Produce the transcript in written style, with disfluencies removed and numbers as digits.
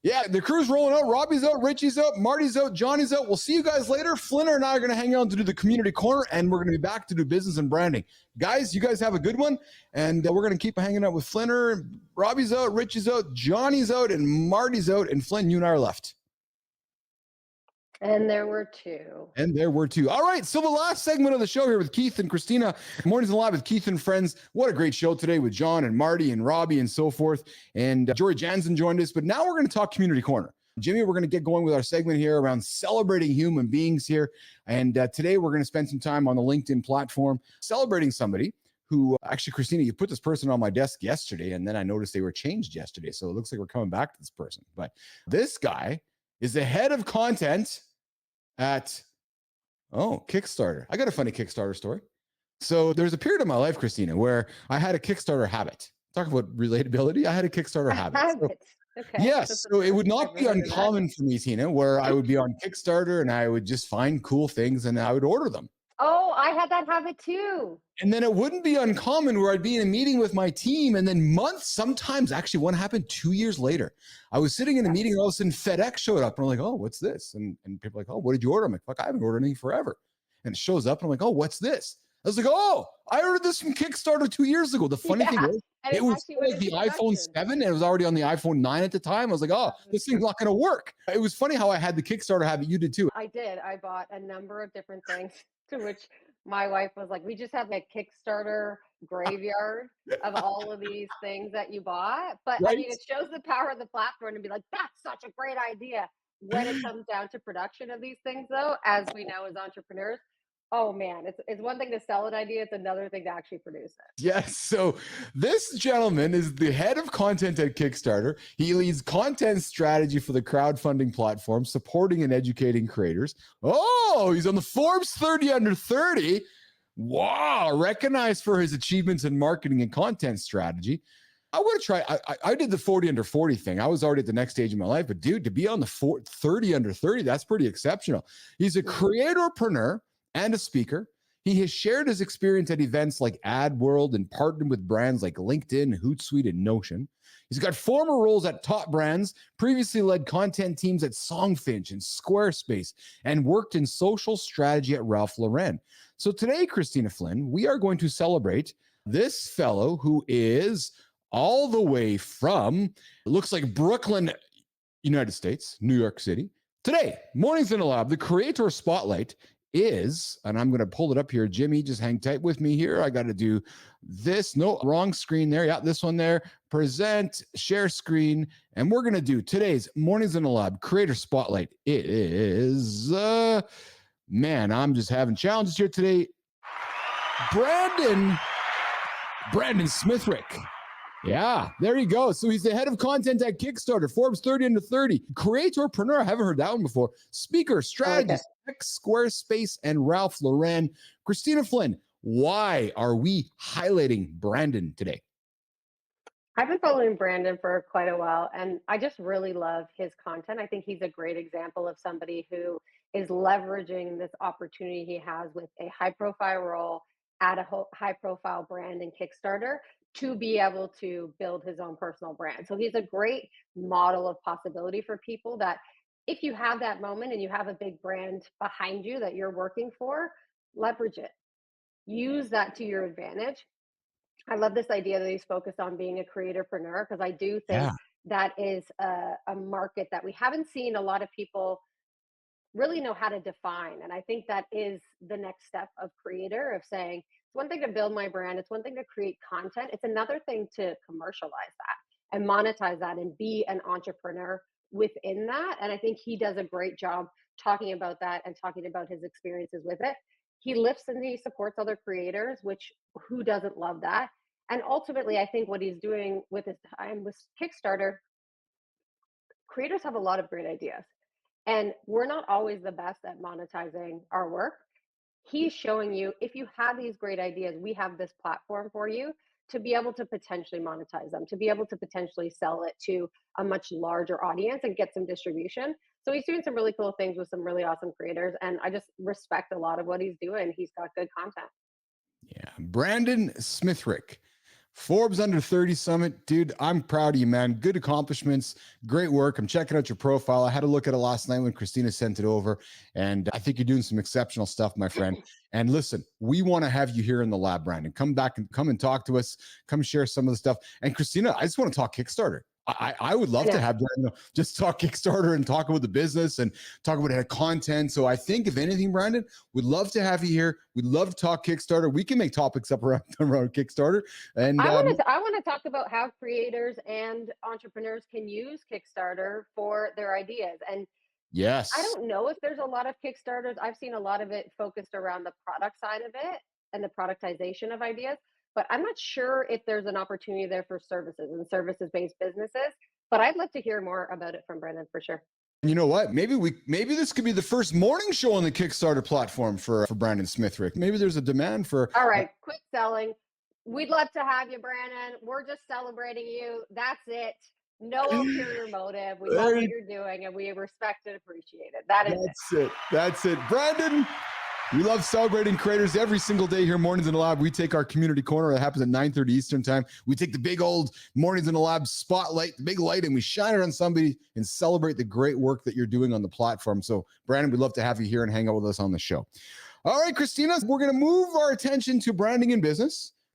Yeah, the crew's rolling out. Robbie's out, Richie's out, Marty's out, Johnny's out. We'll see you guys later. Flinner and I are going to hang out to do the community corner, and we're going to be back to do business and branding. Guys, you guys have a good one, and we're going to keep hanging out with Flinner. Robbie's out, Richie's out, Johnny's out, and Marty's out, and Flynn, you and I are left. And there were two. All right. So the last segment of the show here with Keith and Kristina. Mornings in Live with Keith and Friends. What a great show today with John and Marty and Robbie and so forth. And Jory Jansen joined us. But now we're going to talk Community Corner. Jimmy, we're going to get going with our segment here around celebrating human beings here. And today we're going to spend some time on the LinkedIn platform celebrating somebody who actually, Kristina, you put this person on my desk yesterday, and then I noticed they were changed yesterday. So it looks like we're coming back to this person. But this guy is the head of content at Kickstarter. I got a funny Kickstarter story. So there's a period of my life, Kristina, where I had a Kickstarter habit. Talk about relatability. I had a Kickstarter habit. Okay. Yes. So it would not be uncommon for me, Tina, where I would be on Kickstarter and I would just find cool things and I would order them. Oh, I had that habit too. And then it wouldn't be uncommon where I'd be in a meeting with my team, and then months, sometimes actually one happened 2 years later. I was sitting in a meeting and all of a sudden FedEx showed up and I'm like, oh, what's this? And people are like, oh, what did you order? I'm like, fuck, I haven't ordered anything forever. And it shows up and I'm like, oh, what's this? I was like, oh, I ordered this from Kickstarter 2 years ago. The funny thing was, it was like the iPhone 7 and it was already on the iPhone 9 at the time. I was like, oh, this thing's not going to work. It was funny how I had the Kickstarter habit. You did too. I did. I bought a number of different things to which my wife was like, we just have a Kickstarter graveyard of all of these things that you bought. But Right? I mean, it shows the power of the platform to be like, that's such a great idea. When it comes down to production of these things, though, as we know as entrepreneurs, oh man, it's one thing to sell an idea, it's another thing to actually produce it. Yes. So this gentleman is the head of content at Kickstarter. He leads content strategy for the crowdfunding platform, supporting and educating creators. Oh, he's on the Forbes 30 under 30. Wow. Recognized for his achievements in marketing and content strategy. I want to try. I did the 40 under 40 thing. I was already at the next stage of my life, but dude, to be on the 30 under 30, that's pretty exceptional. He's a creatorpreneur and a speaker. He has shared his experience at events like AdWorld and partnered with brands like LinkedIn, Hootsuite, and Notion. He's got former roles at top brands, previously led content teams at Songfinch and Squarespace, and worked in social strategy at Ralph Lauren. So today, Kristina Flynn, we are going to celebrate this fellow who is all the way from, it looks like Brooklyn, United States, New York City. Today, Mornings in the Lab, the Creator Spotlight is, and I'm going to pull it up here. Jimmy, just hang tight with me here. I got to do this. No, wrong screen there. Yeah, this one there. Present, share screen. And we're going to do today's Mornings in the Lab Creator Spotlight. It is, man, I'm just having challenges here today. Brandon Smithwrick. Yeah, there you go. So he's the head of content at Kickstarter, Forbes 30 under 30, creatorpreneur. I haven't heard that one before. Speaker, strategist, Squarespace, and Ralph Lauren. Kristina Flynn, why are we highlighting Brandon today? I've been following Brandon for quite a while, and I just really love his content. I think he's a great example of somebody who is leveraging this opportunity he has with a high profile role at a high profile brand in Kickstarter to be able to build his own personal brand. So he's a great model of possibility for people that if you have that moment and you have a big brand behind you that you're working for, leverage it. Use that to your advantage. I love this idea that he's focused on being a creatorpreneur because I do think that is a market that we haven't seen a lot of people really know how to define. And I think that is the next step of creator, of saying, it's one thing to build my brand, it's one thing to create content, it's another thing to commercialize that and monetize that and be an entrepreneur within that. And I think he does a great job talking about that and talking about his experiences with it. He lifts and he supports other creators, which who doesn't love that? And ultimately, I think what he's doing with his time with Kickstarter, creators have a lot of great ideas. And we're not always the best at monetizing our work. He's showing you, if you have these great ideas, we have this platform for you to be able to potentially monetize them, to be able to potentially sell it to a much larger audience and get some distribution. So he's doing some really cool things with some really awesome creators. And I just respect a lot of what he's doing. He's got good content. Yeah. Brandon Smithwrick. Forbes Under 30 Summit, dude, I'm proud of you, man. Good accomplishments, great work. I'm checking out your profile. I had a look at it last night when Kristina sent it over, and I think you're doing some exceptional stuff, my friend. And listen, we want to have you here in the lab, Brandon. Come back and come and talk to us. Come share some of the stuff. And Kristina, I just want to talk Kickstarter. I would love to have Brandon just talk Kickstarter and talk about the business and talk about content. So I think if anything, Brandon, we'd love to have you here. We'd love to talk Kickstarter. We can make topics up around Kickstarter. And I want to talk about how creators and entrepreneurs can use Kickstarter for their ideas. And yes, I don't know if there's a lot of Kickstarters. I've seen a lot of it focused around the product side of it and the productization of ideas, but I'm not sure if there's an opportunity there for services and services-based businesses. But I'd love to hear more about it from Brandon for sure. You know what? Maybe this could be the first morning show on the Kickstarter platform for Brandon Smithwrick. Maybe there's a demand for. All right, quick selling. We'd love to have you, Brandon. We're just celebrating you. That's it. No ulterior motive. We love what you're doing and we respect and appreciate it. That's it. Brandon, we love celebrating creators every single day here, Mornings in the Lab. We take our community corner that happens at 9:30 Eastern time. We take the big old Mornings in the Lab spotlight, the big light, and we shine it on somebody and celebrate the great work that you're doing on the platform. So, Brandon, we'd love to have you here and hang out with us on the show. All right, Kristina, we're going to move our attention to branding and business.